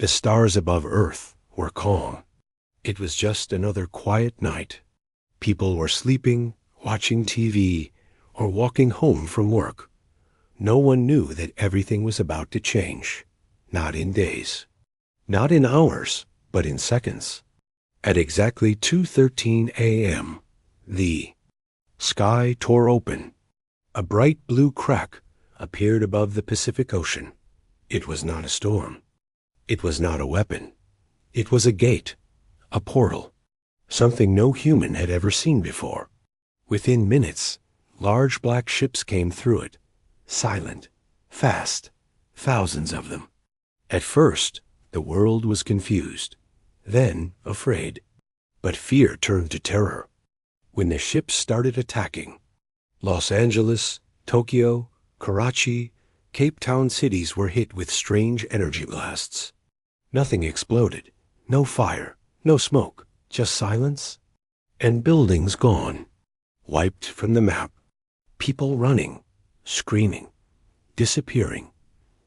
The stars above Earth were calm. It was just another quiet night. People were sleeping, watching TV, or walking home from work. No one knew that everything was about to change. Not in days. Not in hours, but in seconds. At exactly 2:13 a.m., the sky tore open. A bright blue crack appeared above the Pacific Ocean. It was not a storm. It was not a weapon. It was a gate, a portal, something no human had ever seen before. Within minutes, large black ships came through it, silent, fast, thousands of them. At first, the world was confused, then afraid. But fear turned to terror. When the ships started attacking, Los Angeles, Tokyo, Karachi, Cape Town cities were hit with strange energy blasts. Nothing exploded, no fire, no smoke, just silence. And buildings gone, wiped from the map. People running, screaming, disappearing.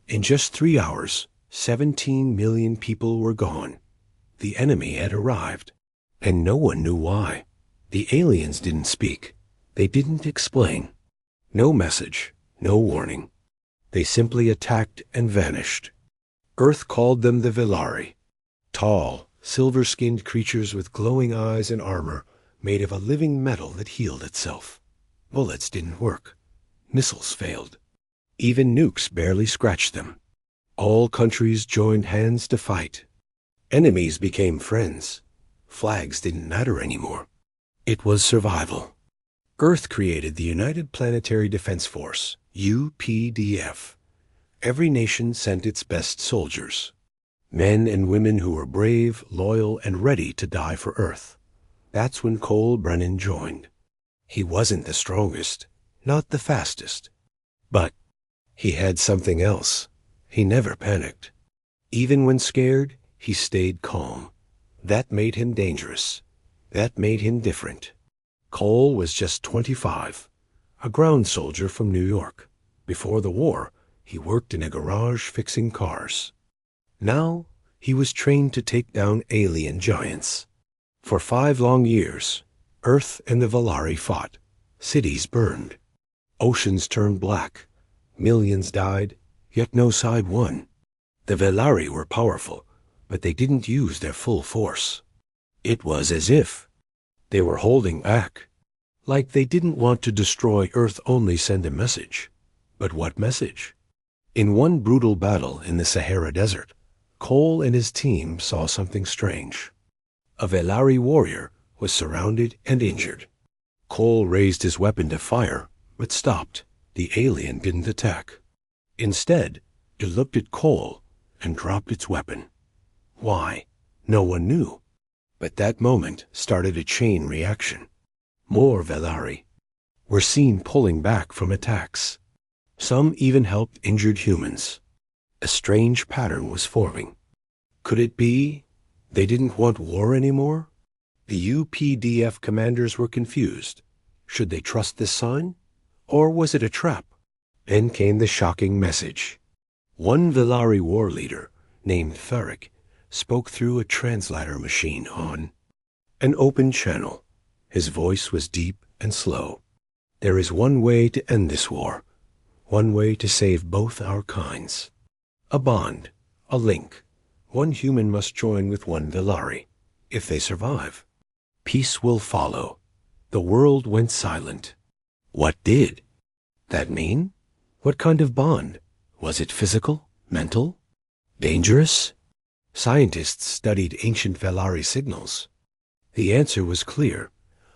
In just 3 hours, 17 million people were gone. The enemy had arrived, and no one knew why. The aliens didn't speak. They didn't explain. No message, no warning. They simply attacked and vanished. Earth called them the Velari, tall, silver-skinned creatures with glowing eyes and armor made of a living metal that healed itself. Bullets didn't work. Missiles failed. Even nukes barely scratched them. All countries joined hands to fight. Enemies became friends. Flags didn't matter anymore. It was survival. Earth created the United Planetary Defense Force, UPDF. Every nation sent its best soldiers. Men and women who were brave, loyal, and ready to die for Earth. That's when Cole Brennan joined. He wasn't the strongest, not the fastest. But he had something else. He never panicked. Even when scared, he stayed calm. That made him dangerous. That made him different. Cole was just 25, a ground soldier from New York. Before the war, he worked in a garage fixing cars. Now, he was trained to take down alien giants. For 5 long years, Earth and the Velari fought. Cities burned. Oceans turned black. Millions died, yet no side won. The Velari were powerful, but they didn't use their full force. It was as if they were holding back, like they didn't want to destroy Earth, only send a message. But what message? In one brutal battle in the Sahara Desert, Cole and his team saw something strange. A Velari warrior was surrounded and injured. Cole raised his weapon to fire, but stopped. The alien didn't attack. Instead, it looked at Cole and dropped its weapon. Why? No one knew. But that moment started a chain reaction. More Velari were seen pulling back from attacks. Some even helped injured humans. A strange pattern was forming. Could it be they didn't want war anymore? The UPDF commanders were confused. Should they trust this sign? Or was it a trap? Then came the shocking message. One Velari war leader, named Ferric, spoke through a translator machine on an open channel. His voice was deep and slow. There is one way to end this war. One way to save both our kinds. A bond, a link. One human must join with one Velari. If they survive, peace will follow. The world went silent. What did that mean? What kind of bond? Was it physical? Mental? Dangerous? Scientists studied ancient Velari signals. The answer was clear.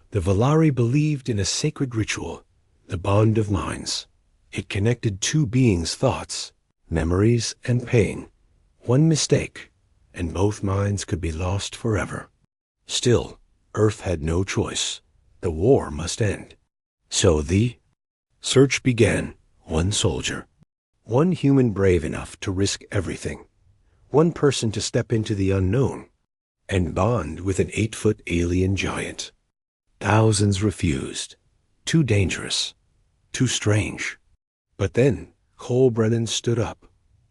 The Velari believed in a sacred ritual, the bond of minds. It connected 2 beings' thoughts, memories, and pain. One mistake, and both minds could be lost forever. Still, Earth had no choice. The war must end. So the search began. One soldier. One human brave enough to risk everything. One person to step into the unknown and bond with an 8-foot alien giant. Thousands refused. Too dangerous. Too strange. But then Cole Brennan stood up.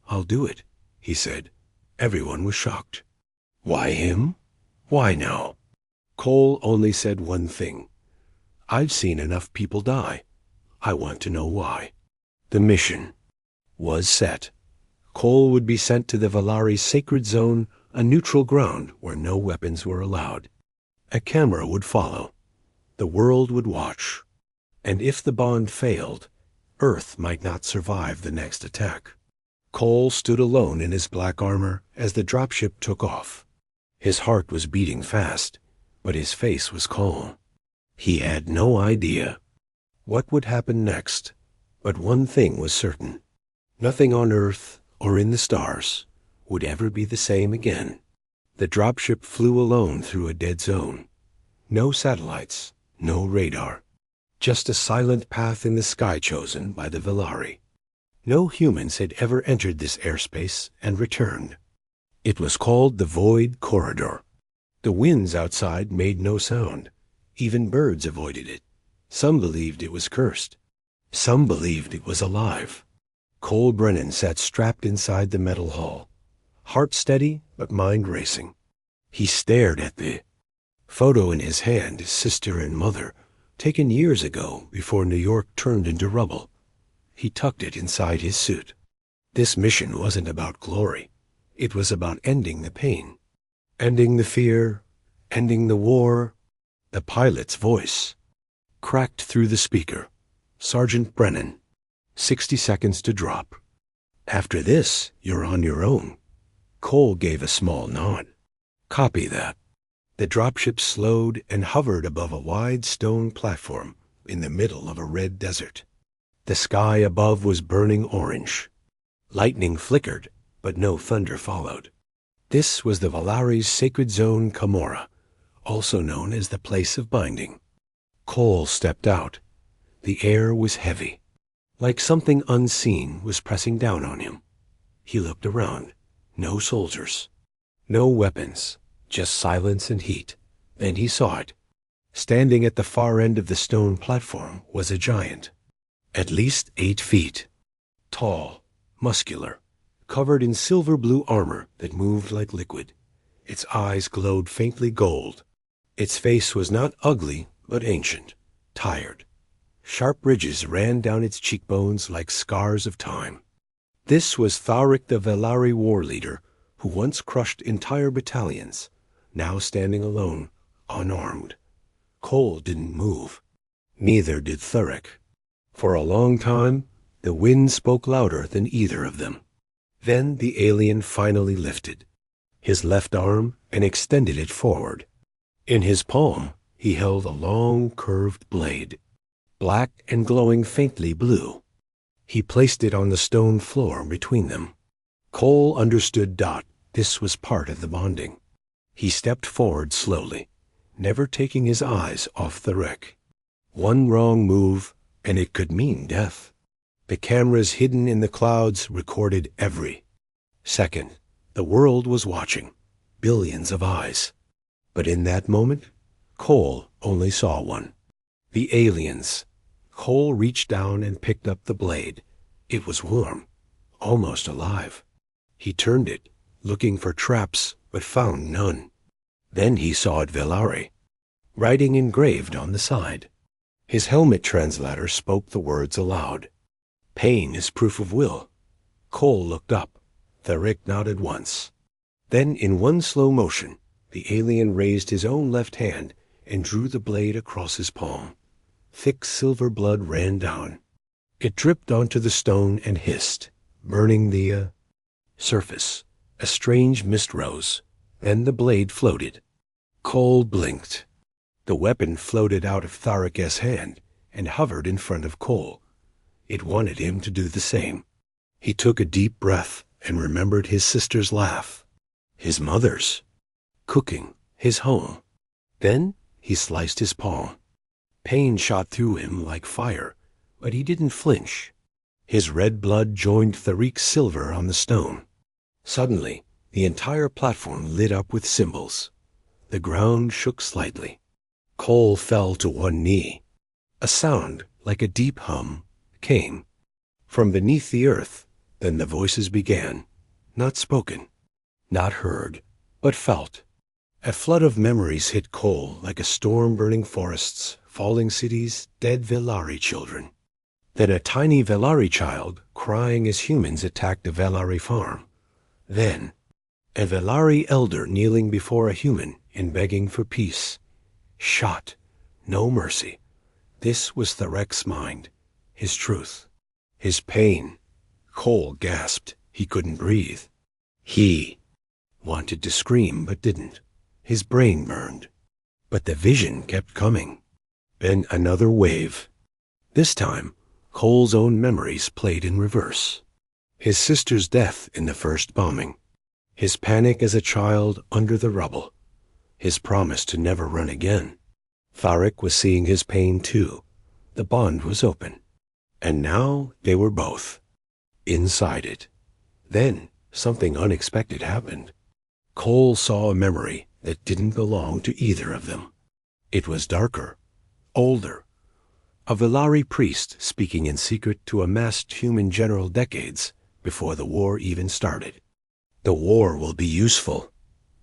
"I'll do it," he said. Everyone was shocked. Why him? Why now? Cole only said one thing. I've seen enough people die. I want to know why. The mission was set. Cole would be sent to the Valari sacred zone, a neutral ground where no weapons were allowed. A camera would follow. The world would watch. And if the bond failed, Earth might not survive the next attack. Cole stood alone in his black armor as the dropship took off. His heart was beating fast, but his face was calm. He had no idea what would happen next, but one thing was certain. Nothing on Earth or in the stars would ever be the same again. The dropship flew alone through a dead zone. No satellites, no radar. Just a silent path in the sky chosen by the Valari. No humans had ever entered this airspace and returned. It was called the Void Corridor. The winds outside made no sound. Even birds avoided it. Some believed it was cursed. Some believed it was alive. Cole Brennan sat strapped inside the metal hull, heart steady but mind racing. He stared at the photo in his hand, his sister and mother, taken years ago before New York turned into rubble. He tucked it inside his suit. This mission wasn't about glory. It was about ending the pain, ending the fear, ending the war. The pilot's voice cracked through the speaker. Sergeant Brennan, 60 seconds to drop. After this, you're on your own. Cole gave a small nod. Copy that. The dropship slowed and hovered above a wide stone platform in the middle of a red desert. The sky above was burning orange. Lightning flickered, but no thunder followed. This was the Valari's sacred zone Camorra, also known as the place of binding. Cole stepped out. The air was heavy, like something unseen was pressing down on him. He looked around. No soldiers. No weapons. Just silence and heat. Then he saw it. Standing at the far end of the stone platform was a giant. At least 8 feet. Tall, muscular, covered in silver-blue armor that moved like liquid. Its eyes glowed faintly gold. Its face was not ugly, but ancient, tired. Sharp ridges ran down its cheekbones like scars of time. This was Tharic the Valari war leader, who once crushed entire battalions, now standing alone, unarmed. Cole didn't move. Neither did Tharic. For a long time, the wind spoke louder than either of them. Then the alien finally lifted his left arm and extended it forward. In his palm, he held a long, curved blade, black and glowing faintly blue. He placed it on the stone floor between them. Cole understood this was part of the bonding. He stepped forward slowly, never taking his eyes off the wreck. One wrong move, and it could mean death. The cameras hidden in the clouds recorded every second. The world was watching, billions of eyes. But in that moment, Cole only saw one. The aliens. Cole reached down and picked up the blade. It was warm, almost alive. He turned it, looking for traps, but found none. Then he saw it Valari, writing engraved on the side. His helmet translator spoke the words aloud. Pain is proof of will. Cole looked up. Tharic nodded once. Then, in one slow motion, the alien raised his own left hand and drew the blade across his palm. Thick silver blood ran down. It dripped onto the stone and hissed, burning the surface. A strange mist rose. Then the blade floated. Cole blinked. The weapon floated out of Tharic's hand and hovered in front of Cole. It wanted him to do the same. He took a deep breath and remembered his sister's laugh, his mother's, cooking, his home. Then he sliced his palm. Pain shot through him like fire, but he didn't flinch. His red blood joined Tharic's silver on the stone. Suddenly, the entire platform lit up with symbols. The ground shook slightly. Cole fell to one knee. A sound, like a deep hum, came. From beneath the earth, then the voices began, not spoken, Not heard, but felt. A flood of memories hit Cole like a storm burning forests, falling cities, dead Velari children. Then a tiny Velari child crying as humans attacked a Velari farm. Then a Velari elder kneeling before a human and begging for peace. Shot. No mercy. This was Tharek's mind, his truth, his pain. Cole gasped. He couldn't breathe. He wanted to scream but didn't. His brain burned. But the vision kept coming. Then another wave. This time, Cole's own memories played in reverse. His sister's death in the first bombing. His panic as a child under the rubble. His promise to never run again. Tharek was seeing his pain too. The bond was open. And now they were both inside it. Then something unexpected happened. Cole saw a memory that didn't belong to either of them. It was darker, older. A Velari priest speaking in secret to a masked human general decades before the war even started. The war will be useful.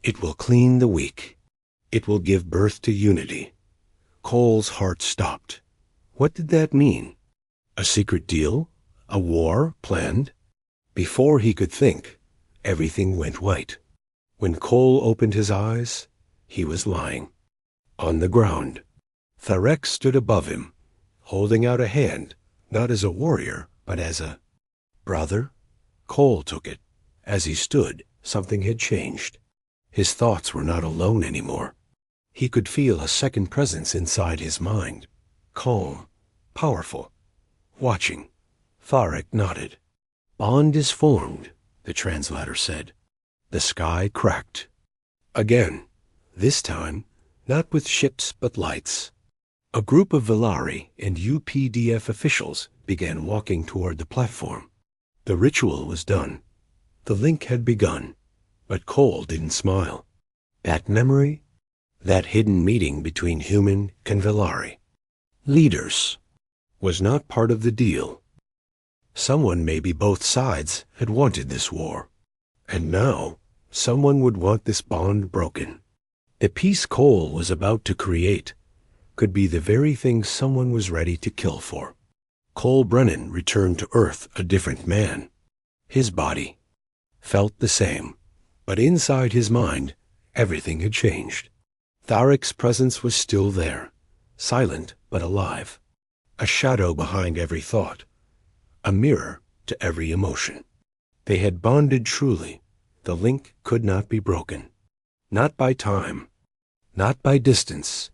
It will clean the weak. It will give birth to unity. Cole's heart stopped. What did that mean? A secret deal? A war planned? Before he could think, everything went white. When Cole opened his eyes, he was lying. On the ground. Tharek stood above him, holding out a hand, not as a warrior, but as a brother. Cole took it. As he stood, something had changed. His thoughts were not alone anymore. He could feel a second presence inside his mind. Calm, powerful, watching. Tharek nodded. Bond is formed, the translator said. The sky cracked. Again, this time, not with ships but lights. A group of Velari and UPDF officials began walking toward the platform. The ritual was done. The link had begun, but Cole didn't smile. That memory? That hidden meeting between human and Velari. Leaders. Was not part of the deal. Someone, maybe both sides, had wanted this war. And now, someone would want this bond broken. The peace Cole was about to create could be the very thing someone was ready to kill for. Cole Brennan returned to Earth a different man. His body felt the same, but inside his mind, everything had changed. Tharek's presence was still there, silent but alive. A shadow behind every thought. A mirror to every emotion. They had bonded truly. The link could not be broken. Not by time. Not by distance.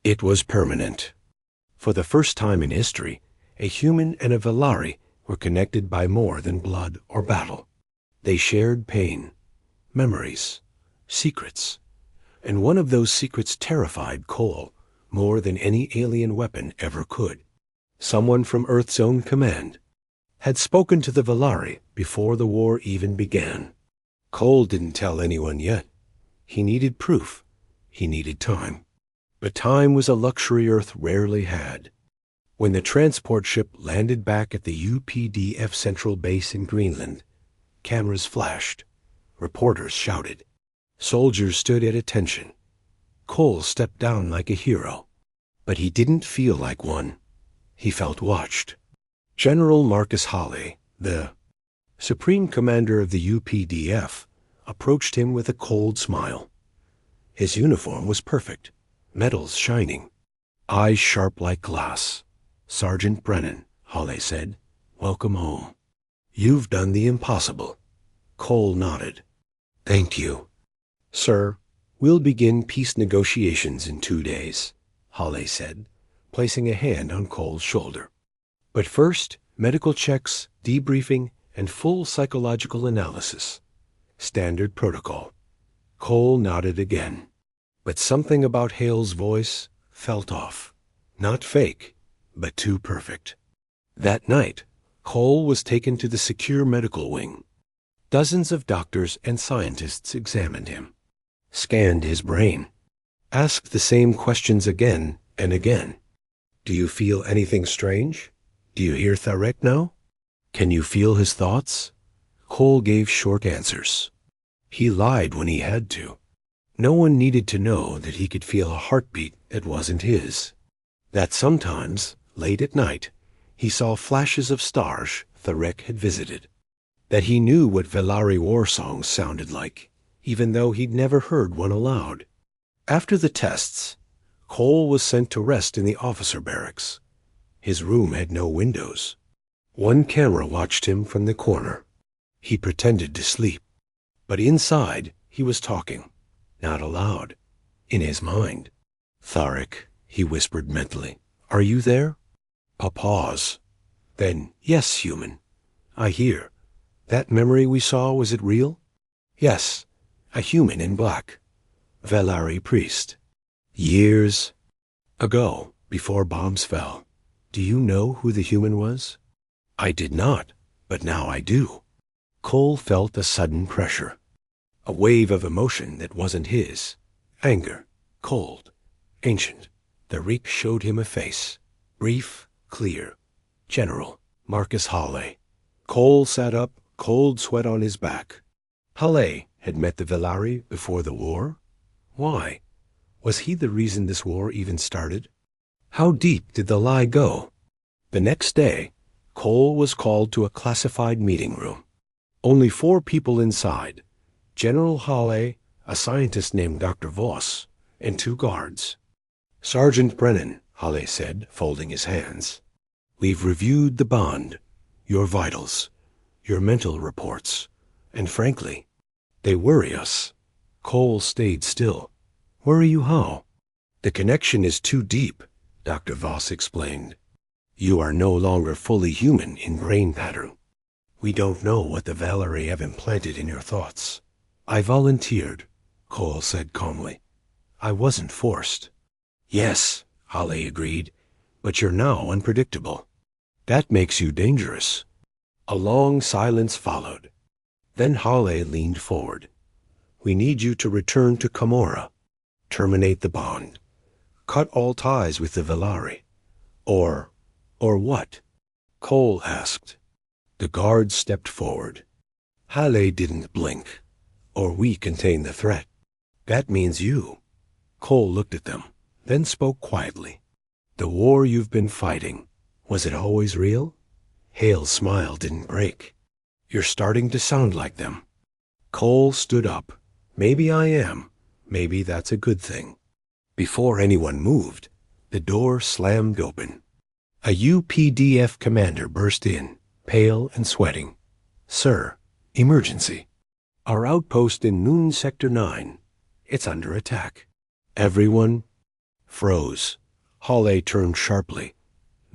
It was permanent. For the first time in history, a human and a Velari were connected by more than blood or battle. They shared pain, memories, secrets. And one of those secrets terrified Cole more than any alien weapon ever could. Someone from Earth's own command had spoken to the Velari before the war even began. Cole didn't tell anyone yet. He needed proof. He needed time. But time was a luxury Earth rarely had. When the transport ship landed back at the UPDF Central Base in Greenland, cameras flashed. Reporters shouted. Soldiers stood at attention. Cole stepped down like a hero. But he didn't feel like one. He felt watched. General Marcus Hawley, the Supreme Commander of the UPDF, approached him with a cold smile. His uniform was perfect, medals shining, eyes sharp like glass. Sergeant Brennan, Hawley said, welcome home. You've done the impossible. Cole nodded. Thank you. Sir, we'll begin peace negotiations in 2 days, Hawley said, placing a hand on Cole's shoulder. But first, medical checks, debriefing, and full psychological analysis. Standard protocol. Cole nodded again. But something about Hale's voice felt off. Not fake, but too perfect. That night, Cole was taken to the secure medical wing. Dozens of doctors and scientists examined him, scanned his brain, asked the same questions again and again. Do you feel anything strange? Do you hear Tharek now? Can you feel his thoughts? Cole gave short answers. He lied when he had to. No one needed to know that he could feel a heartbeat that wasn't his. That sometimes, late at night, he saw flashes of stars Tharek had visited. That he knew what Velari war songs sounded like, even though he'd never heard one aloud. After the tests, Cole was sent to rest in the officer barracks. His room had no windows. One camera watched him from the corner. He pretended to sleep. But inside, he was talking, not aloud, in his mind. "Tharek," he whispered mentally, "are you there?" A pause. Then, "Yes, human. I hear. That memory we saw, was it real?" "Yes. A human in black. Velari priest. Years ago, before bombs fell. Do you know who the human was?" "I did not, but now I do." Cole felt a sudden pressure. A wave of emotion that wasn't his. Anger. Cold. Ancient. The reek showed him a face. Brief, clear. General Marcus Halley. Cole sat up, cold sweat on his back. Halley had met the Velari before the war? Why? Was he the reason this war even started? How deep did the lie go? The next day, Cole was called to a classified meeting room. Only 4 people inside. General Halley, a scientist named Dr. Voss, and 2 guards. "Sergeant Brennan," Halley said, folding his hands. "We've reviewed the bond, your vitals, your mental reports, and frankly, they worry us." Cole stayed still. "Worry you how?" "The connection is too deep," Dr. Voss explained. "You are no longer fully human in brain pattern. We don't know what the Velari have implanted in your thoughts." "I volunteered," Cole said calmly. "I wasn't forced." "Yes," Halley agreed, "but you're now unpredictable. That makes you dangerous." A long silence followed. Then Halley leaned forward. "We need you to return to Camorra. Terminate the bond. Cut all ties with the Velari. Or what?" Cole asked. The guards stepped forward. Halley didn't blink. "Or we contain the threat. That means you." Cole looked at them, then spoke quietly. "The war you've been fighting, was it always real?" Hale's smile didn't break. "You're starting to sound like them." Cole stood up. "Maybe I am. Maybe that's a good thing." Before anyone moved, the door slammed open. A UPDF commander burst in, pale and sweating. "Sir, emergency. Our outpost in Noon Sector 9. It's under attack." Everyone froze. Halley turned sharply.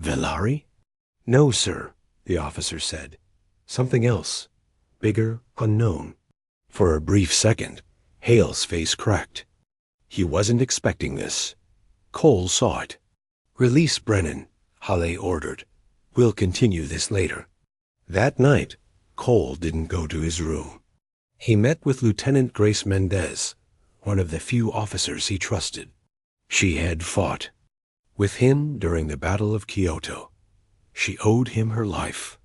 "Velari?" "No, sir," the officer said. "Something else. Bigger, unknown." For a brief second, Hale's face cracked. He wasn't expecting this. Cole saw it. "Release Brennan," Halley ordered. "We'll continue this later." That night, Cole didn't go to his room. He met with Lieutenant Grace Mendez, one of the few officers he trusted. She had fought with him during the Battle of Kyoto. She owed him her life.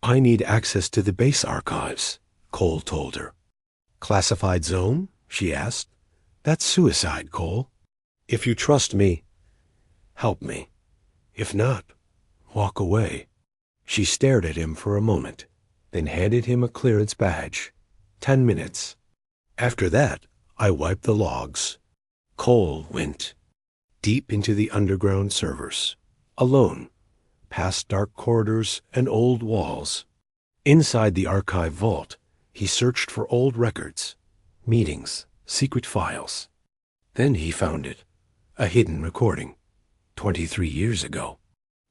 "I need access to the base archives," Cole told her. "Classified zone?" she asked. "That's suicide, Cole. If you trust me, help me. If not, walk away." She stared at him for a moment, then handed him a clearance badge. 10 minutes. After that, I wiped the logs. Cole went deep into the underground servers, alone, past dark corridors and old walls. Inside the archive vault, he searched for old records, meetings, secret files. Then he found it, a hidden recording, 23 years ago.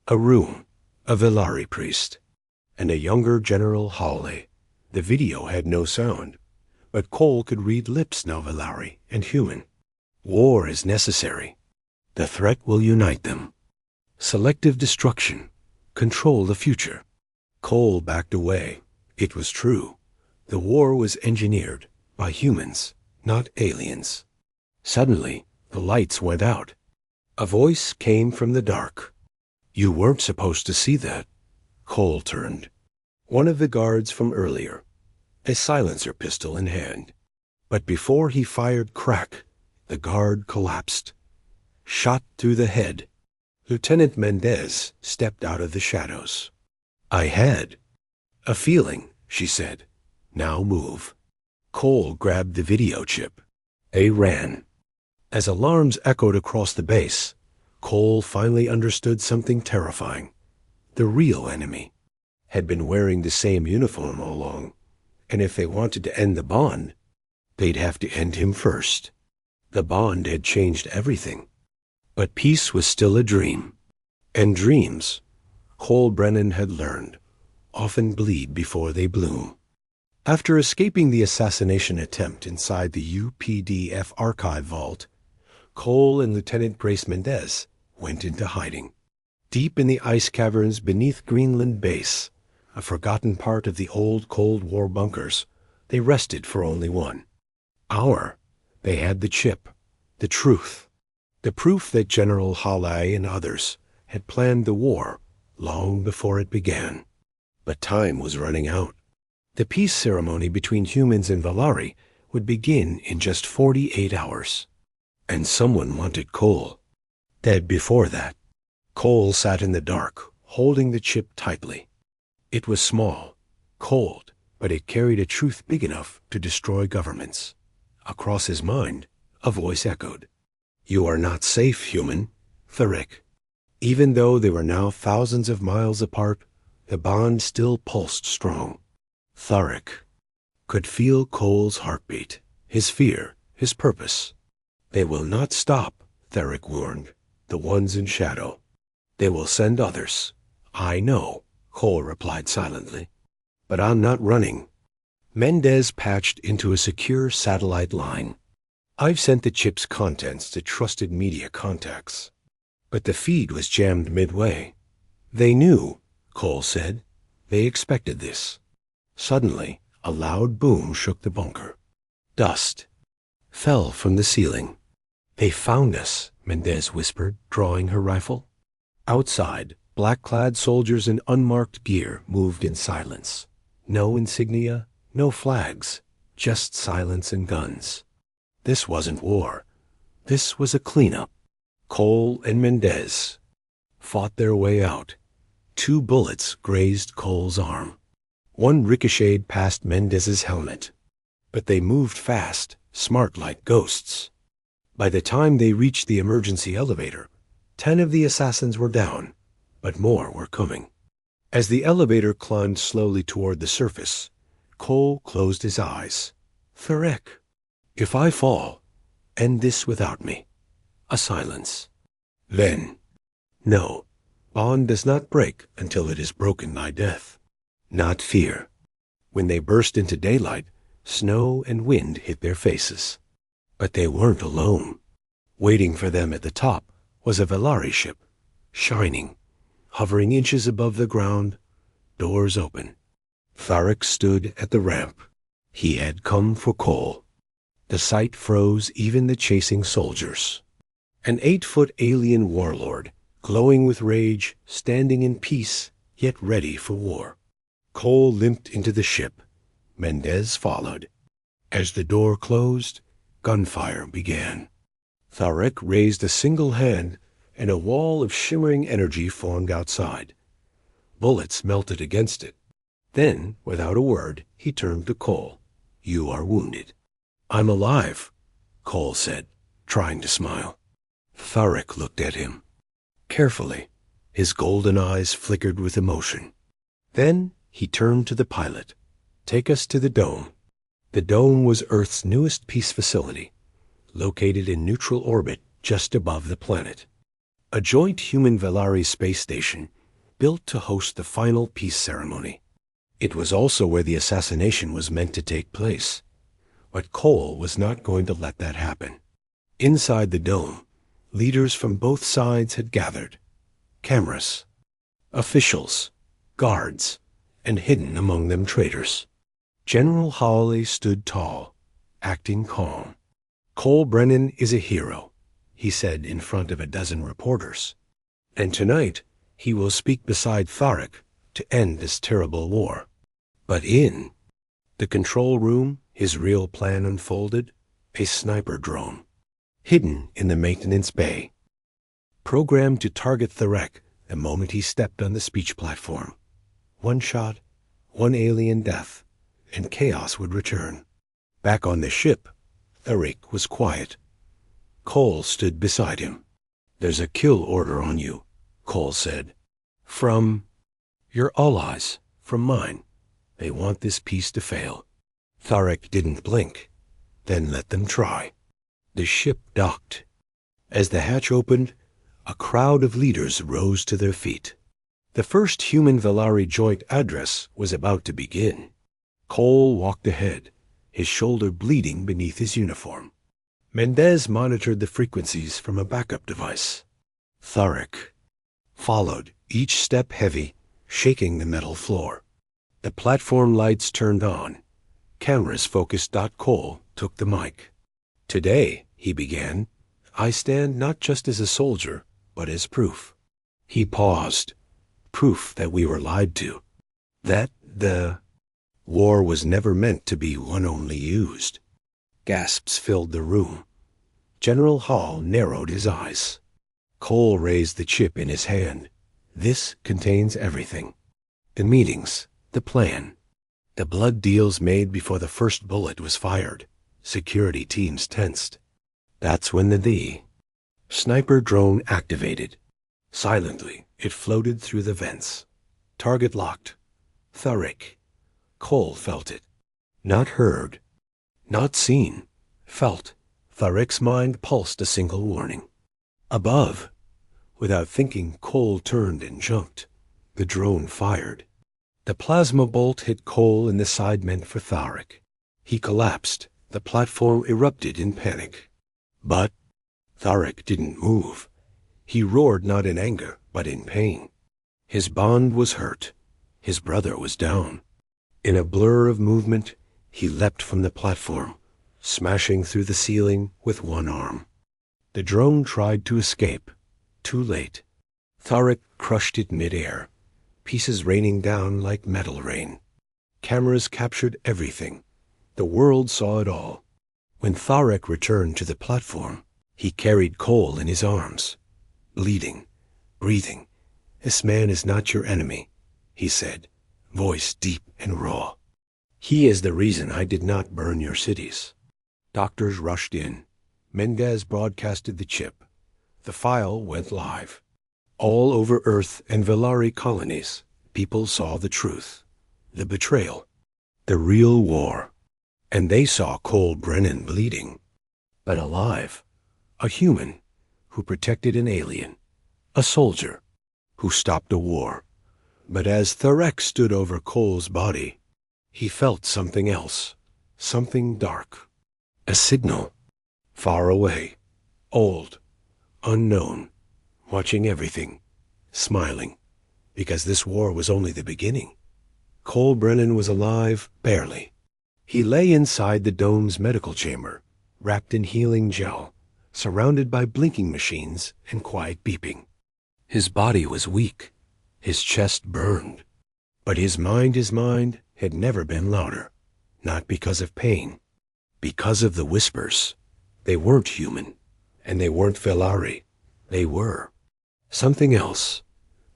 A room, a Velari priest, and a younger General Halley. The video had no sound, but Cole could read lips now Velari and human. War is necessary. The threat will unite them. Selective destruction. Control the future. Cole backed away. It was true. The war was engineered by humans, not aliens. Suddenly, the lights went out. A voice came from the dark. "You weren't supposed to see that." Cole turned. One of the guards from earlier, a silencer pistol in hand. But before he fired crack, the guard collapsed. Shot through the head. Lieutenant Mendez stepped out of the shadows. "I had a feeling," she said. "Now move." Cole grabbed the video chip. They ran. As alarms echoed across the base, Cole finally understood something terrifying. The real enemy had been wearing the same uniform all along, and if they wanted to end the bond, they'd have to end him first. The bond had changed everything. But peace was still a dream. And dreams, Cole Brennan had learned, often bleed before they bloom. After escaping the assassination attempt inside the UPDF archive vault, Cole and Lieutenant Grace Mendez went into hiding. Deep in the ice caverns beneath Greenland Base, a forgotten part of the old Cold War bunkers, they rested for only 1 hour. They had the chip, the truth. The proof that General Halley and others had planned the war long before it began. But time was running out. The peace ceremony between humans and Valari would begin in just 48 hours. And someone wanted Cole. Dead before that. Cole sat in the dark, holding the chip tightly. It was small, cold, but it carried a truth big enough to destroy governments. Across his mind, a voice echoed. "You are not safe, human. Thurek." Even though they were now thousands of miles apart, the bond still pulsed strong. Thurek could feel Cole's heartbeat, his fear, his purpose. "They will not stop," Thurek warned, "the ones in shadow. They will send others." "I know," Cole replied silently. "But I'm not running." Mendez patched into a secure satellite line. "I've sent the chip's contents to trusted media contacts." But the feed was jammed midway. "They knew," Cole said. "They expected this." Suddenly, a loud boom shook the bunker. Dust fell from the ceiling. "They found us," Mendez whispered, drawing her rifle. Outside, black-clad soldiers in unmarked gear moved in silence. No insignia, no flags, just silence and guns. This wasn't war. This was a cleanup. Cole and Mendez fought their way out. 2 bullets grazed Cole's arm. 1 ricocheted past Mendez's helmet. But they moved fast, smart like ghosts. By the time they reached the emergency elevator, 10 of the assassins were down, but more were coming. As the elevator climbed slowly toward the surface, Cole closed his eyes. "Thurek, if I fall, end this without me." A silence. Then, "No, bond does not break until it is broken by death." Not fear. When they burst into daylight, snow and wind hit their faces. But they weren't alone. Waiting for them at the top was a Valari ship, shining, hovering inches above the ground, doors open. Thurek stood at the ramp. He had come for Cole. The sight froze even the chasing soldiers. An 8-foot alien warlord, glowing with rage, standing in peace, yet ready for war. Cole limped into the ship. Mendez followed. As the door closed, gunfire began. Thurek raised a single hand, and a wall of shimmering energy formed outside. Bullets melted against it. Then, without a word, he turned to Cole. "You are wounded." "I'm alive," Cole said, trying to smile. Thurek looked at him. Carefully, his golden eyes flickered with emotion. Then he turned to the pilot. "Take us to the dome." The dome was Earth's newest peace facility, located in neutral orbit just above the planet. A joint human-Valari space station built to host the final peace ceremony. It was also where the assassination was meant to take place. But Cole was not going to let that happen. Inside the dome, leaders from both sides had gathered. Cameras, officials, guards, and hidden among them traitors. General Hawley stood tall, acting calm. "Cole Brennan is a hero," he said in front of a dozen reporters. "And tonight he will speak beside Thurek to end this terrible war." But in the control room, His real plan unfolded: a sniper drone, hidden in the maintenance bay, programmed to target Tharek the moment he stepped on the speech platform. One shot, one alien death, and chaos would return. Back on the ship, Tharek was quiet. Cole stood beside him. "There's a kill order on you," Cole said. "From your allies, from mine. They want this peace to fail." Tharek didn't blink. "Then let them try." The ship docked. As the hatch opened, a crowd of leaders rose to their feet. The first human-Velari joint address was about to begin. Cole walked ahead, his shoulder bleeding beneath his uniform. Mendez monitored the frequencies from a backup device. Tharek followed, each step heavy, shaking the metal floor. The platform lights turned on. Cameras focused. Cole took the mic. "Today," he began, "I stand not just as a soldier, but as proof." He paused. "Proof that we were lied to. That the war was never meant to be one only used." Gasps filled the room. General Hall narrowed his eyes. Cole raised the chip in his hand. "This contains everything. The meetings, the plan, the blood deals made before the first bullet was fired. Security teams tensed. That's when the sniper drone activated. Silently, it floated through the vents. Target locked. Tharek. Cole felt it. Not heard. Not seen. Felt. Tharek's mind pulsed a single warning. Above. Without thinking, Cole turned and jumped. The drone fired. The plasma bolt hit Cole in the side meant for Tharek. He collapsed. The platform erupted in panic. But Tharek didn't move. He roared not in anger, but in pain. His bond was hurt. His brother was down. In a blur of movement, he leapt from the platform, smashing through the ceiling with one arm. The drone tried to escape. Too late. Tharek crushed it mid-air, pieces raining down like metal rain. Cameras captured everything. The world saw it all. When Tharek returned to the platform, he carried Cole in his arms, bleeding, breathing. "This man is not your enemy," he said, voice deep and raw. "He is the reason I did not burn your cities." Doctors rushed in. Mendez broadcasted the chip. The file went live. All over Earth and Velari colonies, people saw the truth, the betrayal, the real war. And they saw Cole Brennan bleeding, but alive, a human who protected an alien, a soldier who stopped a war. But as Tharek stood over Cole's body, he felt something else, something dark. A signal, far away, old, unknown, watching everything, smiling, because this war was only the beginning. Cole Brennan was alive, barely. He lay inside the dome's medical chamber, wrapped in healing gel, surrounded by blinking machines and quiet beeping. His body was weak, his chest burned, but his mind had never been louder, not because of pain, because of the whispers. They weren't human, and they weren't Velari. They were something else.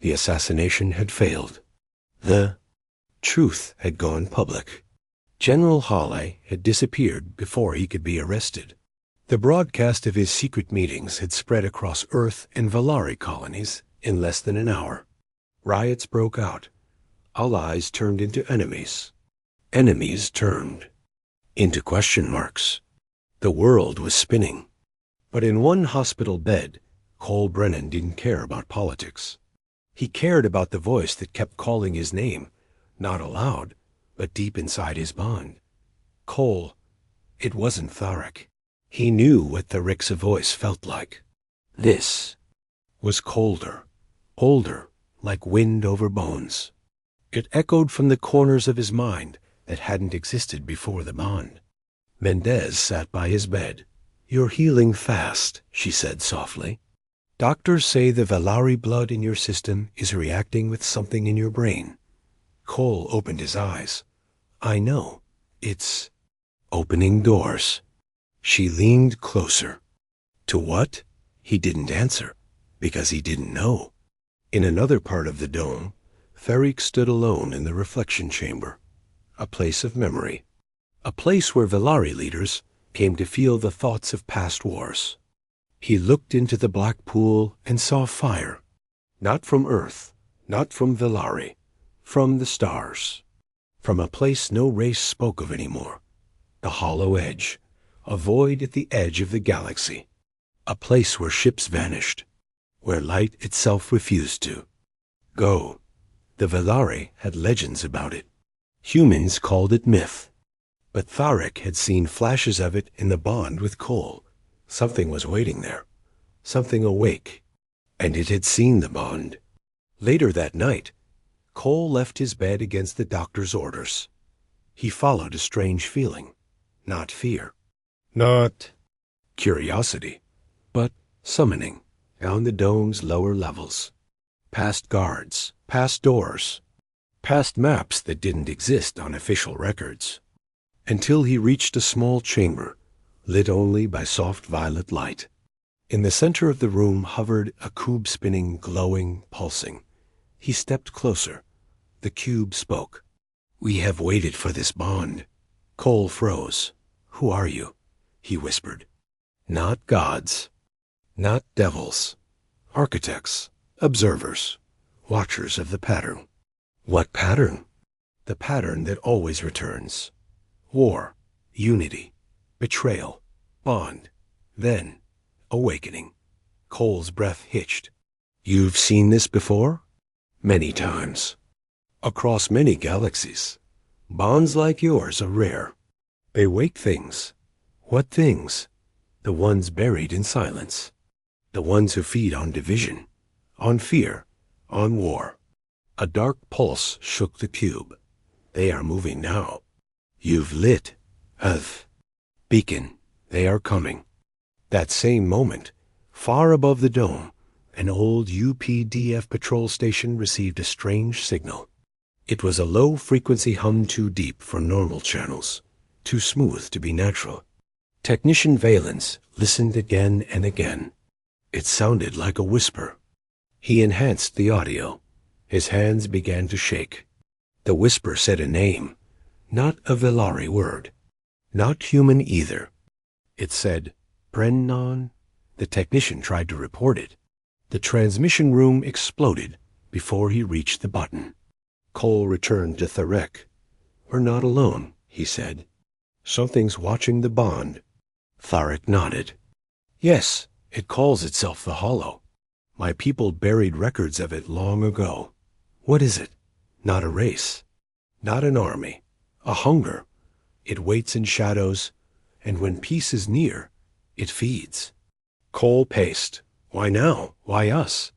The assassination had failed. The truth had gone public. General Hale had disappeared before he could be arrested. The broadcast of his secret meetings had spread across Earth and Velari colonies in less than an hour. Riots broke out. Allies turned into enemies. Enemies turned into question marks. The world was spinning. But in one hospital bed, Cole Brennan didn't care about politics. He cared about the voice that kept calling his name, not aloud, but deep inside his bond. Cole. It wasn't Tharek. He knew what Tharek's voice felt like. This was colder, older, like wind over bones. It echoed from the corners of his mind that hadn't existed before the bond. Mendez sat by his bed. "You're healing fast," she said softly. "Doctors say the Velari blood in your system is reacting with something in your brain." Cole opened his eyes. "I know. It's opening doors. She leaned closer. To what? He didn't answer, because he didn't know. In another part of the dome, Theric stood alone in the reflection chamber, a place of memory, a place where Velari leaders came to feel the thoughts of past wars. He looked into the black pool and saw fire, not from Earth, not from Velari, from the stars, from a place no race spoke of anymore, the hollow edge, a void at the edge of the galaxy, a place where ships vanished, where light itself refused to go. The Velari had legends about it. Humans called it myth. But Tharic had seen flashes of it in the bond with Cole. Something was waiting there, something awake, and it had seen the bond. Later that night, Cole left his bed against the doctor's orders. He followed a strange feeling, not fear, not curiosity, but summoning down the dome's lower levels, past guards, past doors, past maps that didn't exist on official records, until he reached a small chamber, lit only by soft violet light. In the center of the room hovered a cube spinning, glowing, pulsing. He stepped closer. The cube spoke. "We have waited for this bond." Cole froze. "Who are you?" he whispered. "Not gods, not devils. Architects, observers, watchers of the pattern." "What pattern?" "The pattern that always returns. War, unity, betrayal, bond, then awakening." Cole's breath hitched. "You've seen this before?" "Many times. Across many galaxies. Bonds like yours are rare. They wake things." "What things?" "The ones buried in silence. The ones who feed on division, on fear, on war." A dark pulse shook the cube. "They are moving now. You've lit a beacon. They are coming." That same moment, far above the dome, an old UPDF patrol station received a strange signal. It was a low-frequency hum too deep for normal channels, too smooth to be natural. Technician Valens listened again and again. It sounded like a whisper. He enhanced the audio. His hands began to shake. The whisper said a name, not a Velari word, not human either. It said, "Brennan." The technician tried to report it. The transmission room exploded before he reached the button. Cole returned to Theric. "We're not alone," he said. "Something's watching the bond." Tharic nodded. "Yes, it calls itself the Hollow. My people buried records of it long ago. What is it? Not a race, not an army, a hunger. It waits in shadows, and when peace is near, it feeds." Cole paced. "Why now? Why us?"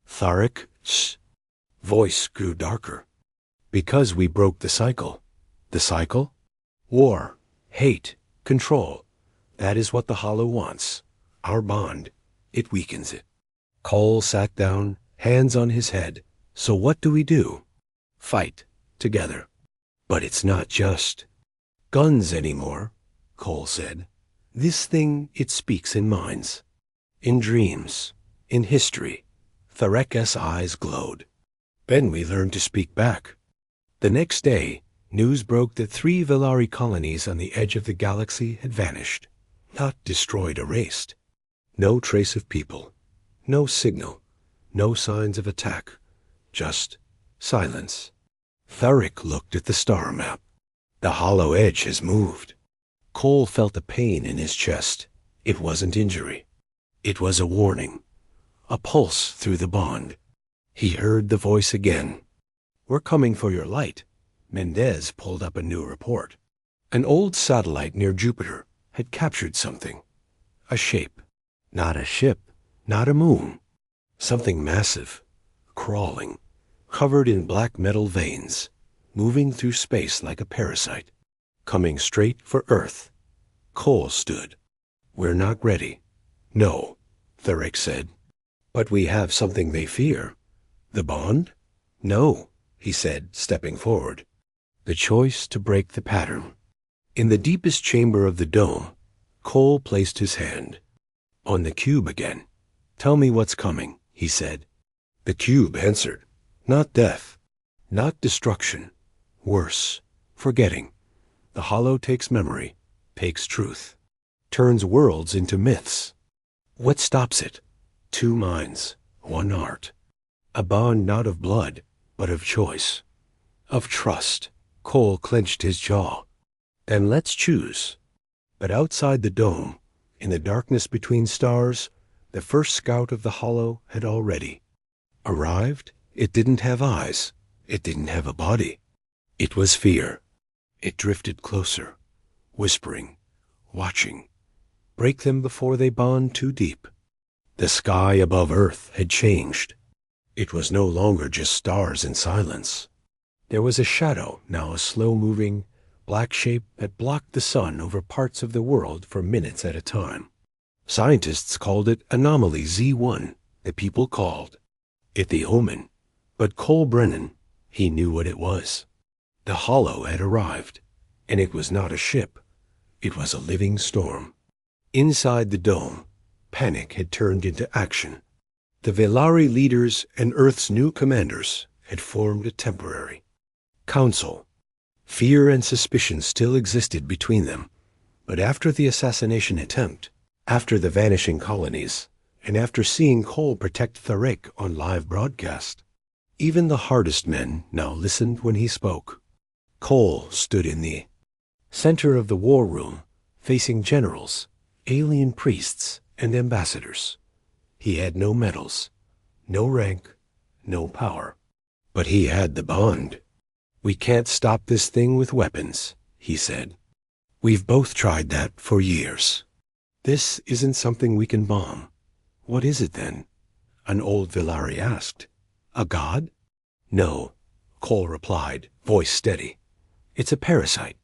Tharic's voice grew darker. "Because we broke the cycle." "The cycle?" "War, hate, control. That is what the Hollow wants. Our bond. It weakens it." Cole sat down, hands on his head. "So what do we do?" "Fight. Together." "But it's not just guns anymore," Cole said. "This thing, it speaks in minds. In dreams. In history." Tharic's eyes glowed. "Then we learned to speak back." The next day, news broke that 3 Velari colonies on the edge of the galaxy had vanished. Not destroyed, erased. No trace of people. No signal. No signs of attack. Just silence. Tharic looked at the star map. "The hollow edge has moved." Cole felt a pain in his chest. It wasn't injury. It was a warning. A pulse through the bond. He heard the voice again. "We're coming for your light." Mendez pulled up a new report. An old satellite near Jupiter had captured something. A shape. Not a ship. Not a moon. Something massive. Crawling. Covered in black metal veins. Moving through space like a parasite. Coming straight for Earth. Cole stood. "We're not ready." "No," Theric said. "But we have something they fear." "The bond?" "No," he said, stepping forward. "The choice to break the pattern." In the deepest chamber of the dome, Cole placed his hand on the cube again. "Tell me what's coming," he said. The cube answered, "Not death, not destruction. Worse, forgetting. The hollow takes memory, takes truth, turns worlds into myths. What stops it? Two minds, one art. A bond not of blood, but of choice, of trust." Cole clenched his jaw. "Then let's choose." But outside the dome, in the darkness between stars, the first scout of the hollow had already arrived. It didn't have eyes. It didn't have a body. It was fear. It drifted closer, whispering, watching. Break them before they bond too deep. The sky above Earth had changed. It was no longer just stars and silence. There was a shadow, now a slow-moving, black shape that blocked the sun over parts of the world for minutes at a time. Scientists called it Anomaly Z1. The people called it the Omen. But Cole Brennan, he knew what it was. The hollow had arrived, and it was not a ship. It was a living storm. Inside the dome, panic had turned into action. The Velari leaders and Earth's new commanders had formed a temporary council. Fear and suspicion still existed between them, but after the assassination attempt, after the vanishing colonies, and after seeing Cole protect Tharek on live broadcast, even the hardest men now listened when he spoke. Cole stood in the center of the war room, facing generals, alien priests, and ambassadors. He had no medals, no rank, no power, but he had the bond. "We can't stop this thing with weapons," he said. "We've both tried that for years. This isn't something we can bomb." "What is it then?" an old Velari asked. "A god?" "No," Cole replied, voice steady. "It's a parasite.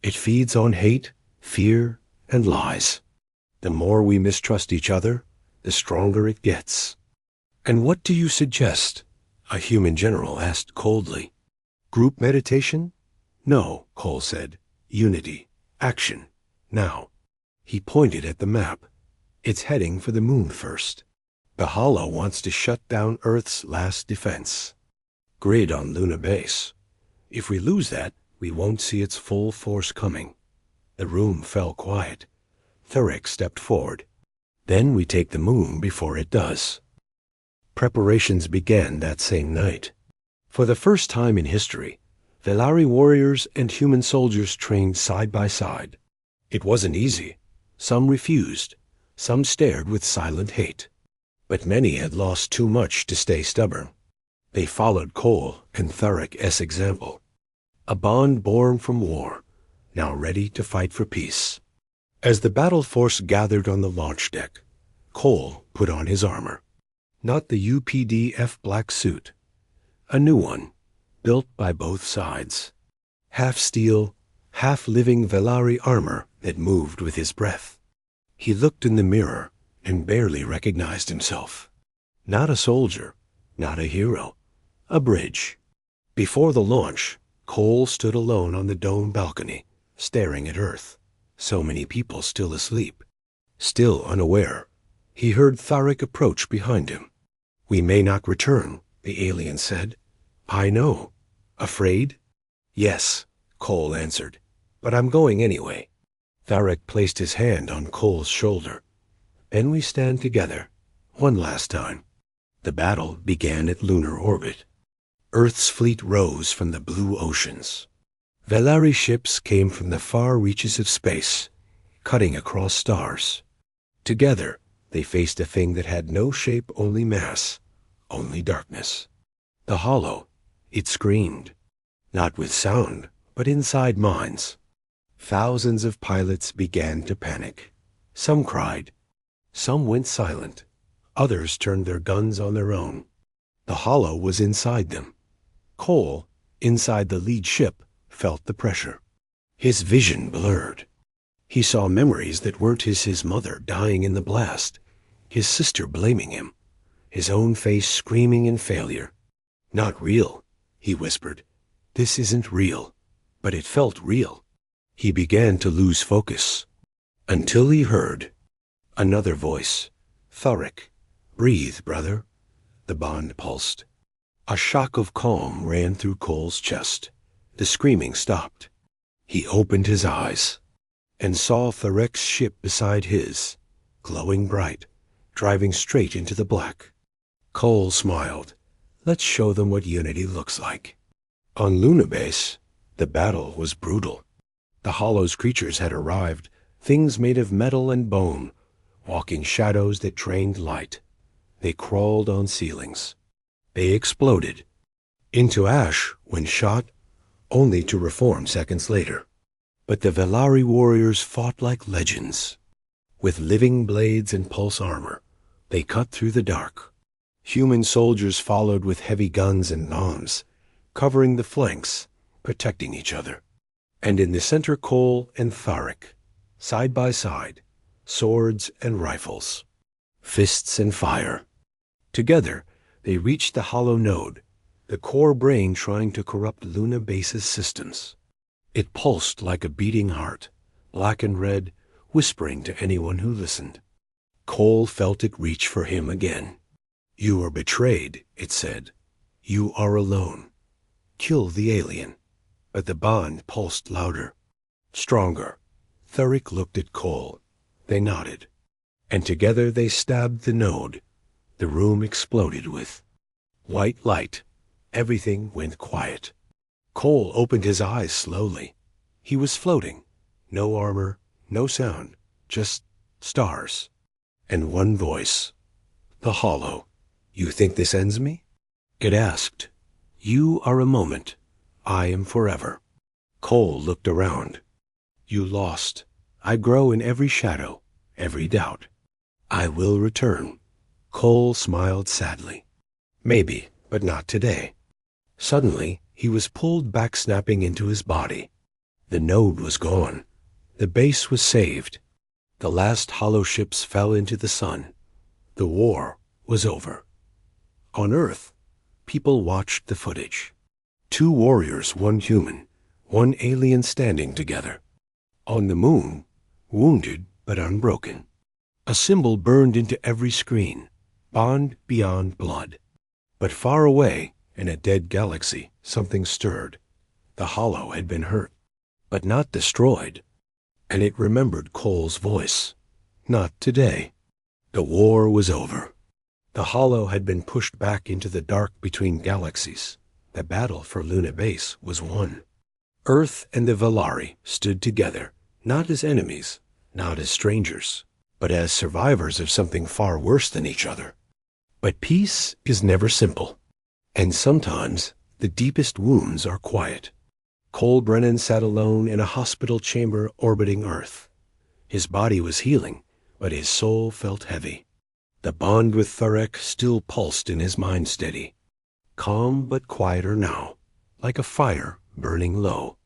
It feeds on hate, fear, and lies. The more we mistrust each other, the stronger it gets." "And what do you suggest?" a human general asked coldly. "Group meditation?" "No," Cole said. "Unity. Action. Now." He pointed at the map. "It's heading for the moon first. The Hollow wants to shut down Earth's last defense grid on Luna Base. If we lose that, we won't see its full force coming." The room fell quiet. Thurek stepped forward. "Then we take the moon before it does." Preparations began that same night. For the first time in history, Velari warriors and human soldiers trained side by side. It wasn't easy. Some refused. Some stared with silent hate. But many had lost too much to stay stubborn. They followed Cole and Tharek's example. A bond born from war, now ready to fight for peace. As the battle force gathered on the launch deck, Cole put on his armor. Not the UPD-F black suit. A new one, built by both sides. Half steel, half living Velari armor that moved with his breath. He looked in the mirror and barely recognized himself. Not a soldier, not a hero, a bridge. Before the launch, Cole stood alone on the dome balcony, staring at Earth. So many people still asleep. Still unaware, he heard Tharek approach behind him. "We may not return," the alien said. "I know." "Afraid?" "Yes," Cole answered. "But I'm going anyway." Tharek placed his hand on Cole's shoulder. "Then we stand together, one last time." The battle began at lunar orbit. Earth's fleet rose from the blue oceans. Velari ships came from the far reaches of space, cutting across stars. Together, they faced a thing that had no shape, only mass, only darkness. The Hollow, it screamed. Not with sound, but inside minds. Thousands of pilots began to panic. Some cried. Some went silent. Others turned their guns on their own. The Hollow was inside them. Cole, inside the lead ship, felt the pressure. His vision blurred. He saw memories that weren't his mother dying in the blast, his sister blaming him, his own face screaming in failure. "Not real," he whispered. "This isn't real." But it felt real. He began to lose focus, until he heard another voice. "Thoric, breathe, brother." The bond pulsed. A shock of calm ran through Cole's chest. The screaming stopped. He opened his eyes and saw Thoric's ship beside his, glowing bright, driving straight into the black. Cole smiled. Let's show them what unity looks like. On Luna Base, the battle was brutal. The Hollow's creatures had arrived, things made of metal and bone, walking shadows that drained light. They crawled on ceilings. They exploded into ash when shot, only to reform seconds later. But the Velari warriors fought like legends. With living blades and pulse armor, they cut through the dark. Human soldiers followed with heavy guns and bombs, covering the flanks, protecting each other. And in the center, Cole and Thoric, side by side, swords and rifles, fists and fire. Together, they reached the Hollow Node, the core brain trying to corrupt Luna Base's systems. It pulsed like a beating heart, black and red, whispering to anyone who listened. Cole felt it reach for him again. "You are betrayed," it said. "You are alone. Kill the alien." But the bond pulsed louder, stronger. Thoric looked at Cole. They nodded. And together they stabbed the node. The room exploded with white light. Everything went quiet. Cole opened his eyes slowly. He was floating. No armor, no sound, just stars. And one voice. The Hollow. "You think this ends me?" It asked. "You are a moment. I am forever." Cole looked around. "You lost. I grow in every shadow, every doubt. I will return." Cole smiled sadly. "Maybe, but not today." Suddenly, he was pulled back, snapping into his body. The node was gone. The base was saved. The last Hollow ships fell into the sun. The war was over. On Earth, people watched the footage. 2 warriors, 1 human, 1 alien standing together. On the moon, wounded but unbroken. A symbol burned into every screen, bond beyond blood. But far away, in a dead galaxy, something stirred. The Hollow had been hurt, but not destroyed. And it remembered Cole's voice. Not today. The war was over. The Hollow had been pushed back into the dark between galaxies. The battle for Luna Base was won. Earth and the Velari stood together, not as enemies, not as strangers, but as survivors of something far worse than each other. But peace is never simple. And sometimes the deepest wounds are quiet. Cole Brennan sat alone in a hospital chamber orbiting Earth. His body was healing, but his soul felt heavy. The bond with Thoric still pulsed in his mind, steady. Calm but quieter now, like a fire burning low.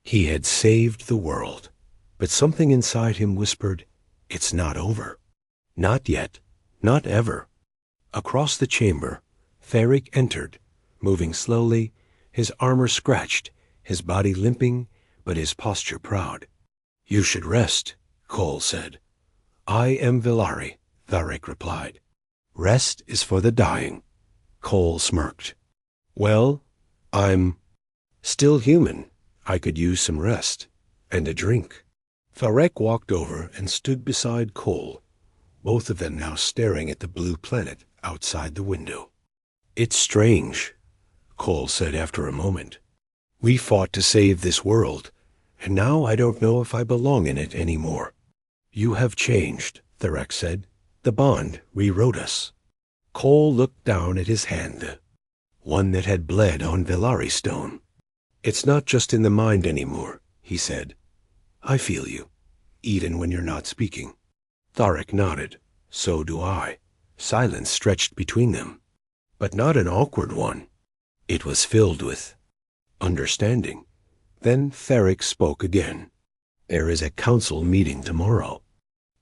He had saved the world, but something inside him whispered, "It's not over. Not yet, not ever." Across the chamber, Thoric entered, moving slowly, his armor scratched, his body limping, but his posture proud. "You should rest," Cole said. "I am Velari," Thoric replied. "Rest is for the dying." Cole smirked. "Well, I'm still human. I could use some rest and a drink." Thoric walked over and stood beside Cole, both of them now staring at the blue planet outside the window. "It's strange," Cole said after a moment. "We fought to save this world, and now I don't know if I belong in it anymore." "You have changed," Thoric said. "The bond rewrote us." Cole looked down at his hand, one that had bled on Velari stone. "It's not just in the mind anymore," he said. "I feel you, even when you're not speaking." Thoric nodded. "So do I." Silence stretched between them, but not an awkward one. It was filled with understanding. Then Thoric spoke again. "There is a council meeting tomorrow.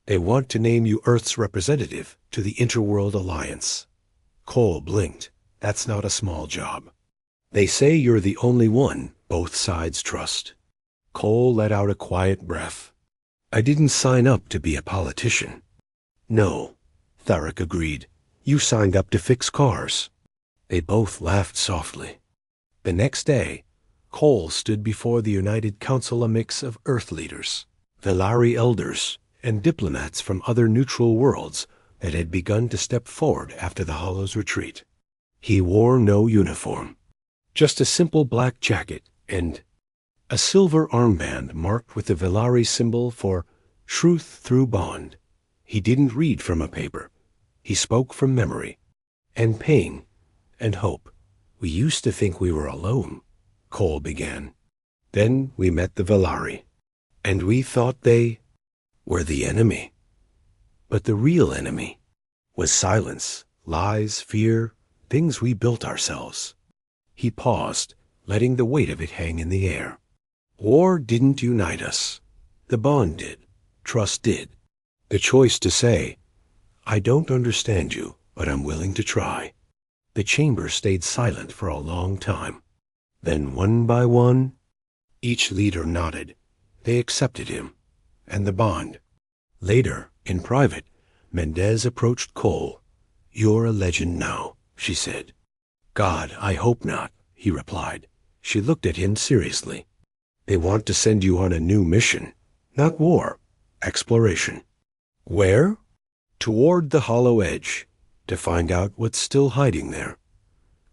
They want to name you Earth's representative to the Interworld Alliance." Cole blinked. "That's not a small job. They say you're the only one both sides trust." Cole let out a quiet breath. I didn't sign up to be a politician. No, Tharic agreed. You signed up to fix cars. They both laughed softly. The next day, Cole stood before the United Council, a mix of Earth leaders, Velari elders, and diplomats from other neutral worlds that had begun to step forward after the Hollow's retreat. He wore no uniform, just a simple black jacket and a silver armband marked with the Velari symbol for truth through bond. He didn't read from a paper. He spoke from memory, and pain, and hope. We used to think we were alone, Cole began. Then we met the Velari, and we thought they were the enemy. But the real enemy was silence, lies, fear, things we built ourselves. He paused, letting the weight of it hang in the air. War didn't unite us. The bond did. Trust did. The choice to say, I don't understand you, but I'm willing to try. The chamber stayed silent for a long time. Then one by one, each leader nodded. They accepted him, and the bond. Later, in private, Mendez approached Cole. You're a legend now, she said. God, I hope not, he replied. She looked at him seriously. They want to send you on a new mission. Not war, exploration. Where? Toward the Hollow Edge, to find out what's still hiding there.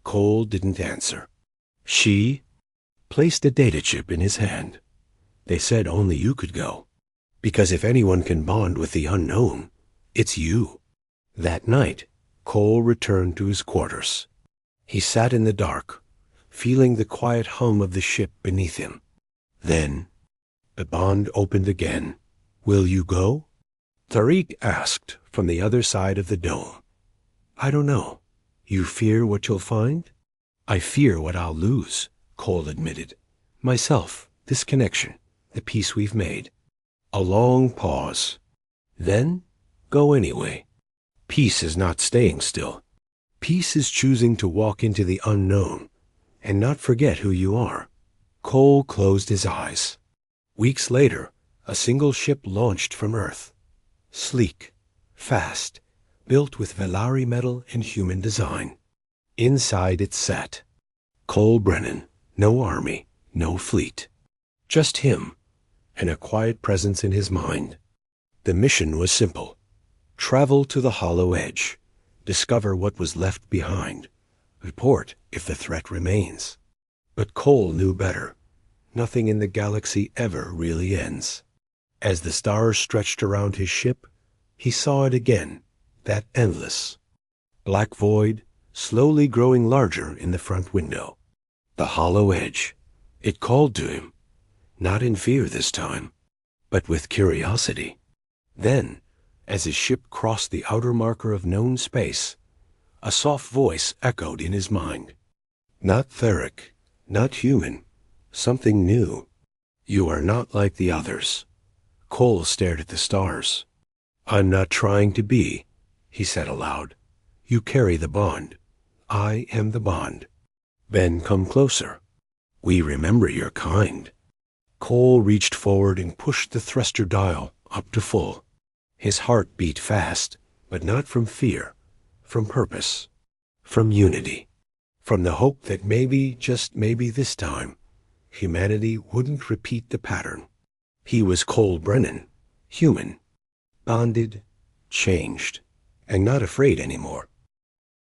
Cole didn't answer. She placed a data chip in his hand. They said only you could go, because if anyone can bond with the unknown, it's you. That night, Cole returned to his quarters. He sat in the dark, feeling the quiet hum of the ship beneath him. Then, the bond opened again. Will you go? Tariq asked from the other side of the dome. I don't know. You fear what you'll find? I fear what I'll lose, Cole admitted. Myself, this connection, the peace we've made. A long pause. Then, go anyway. Peace is not staying still. Peace is choosing to walk into the unknown and not forget who you are. Cole closed his eyes. Weeks later, a single ship launched from Earth. Sleek, fast, built with Velari metal and human design. Inside it sat Cole Brennan, no army, no fleet. Just him, and a quiet presence in his mind. The mission was simple. Travel to the Hollow Edge. Discover what was left behind. Report if the threat remains. But Cole knew better. Nothing in the galaxy ever really ends. As the stars stretched around his ship, he saw it again, that endless black void, slowly growing larger in the front window. The Hollow Edge. It called to him, not in fear this time, but with curiosity. Then, as his ship crossed the outer marker of known space, a soft voice echoed in his mind. Not Theric, not human, something new. You are not like the others. Cole stared at the stars. I'm not trying to be, he said aloud. You carry the bond. I am the bond. Then come closer. We remember your kind. Cole reached forward and pushed the thruster dial up to full. His heart beat fast, but not from fear, from purpose, from unity, from the hope that maybe, just maybe this time, humanity wouldn't repeat the pattern. He was Cole Brennan, human, bonded, changed, and not afraid anymore.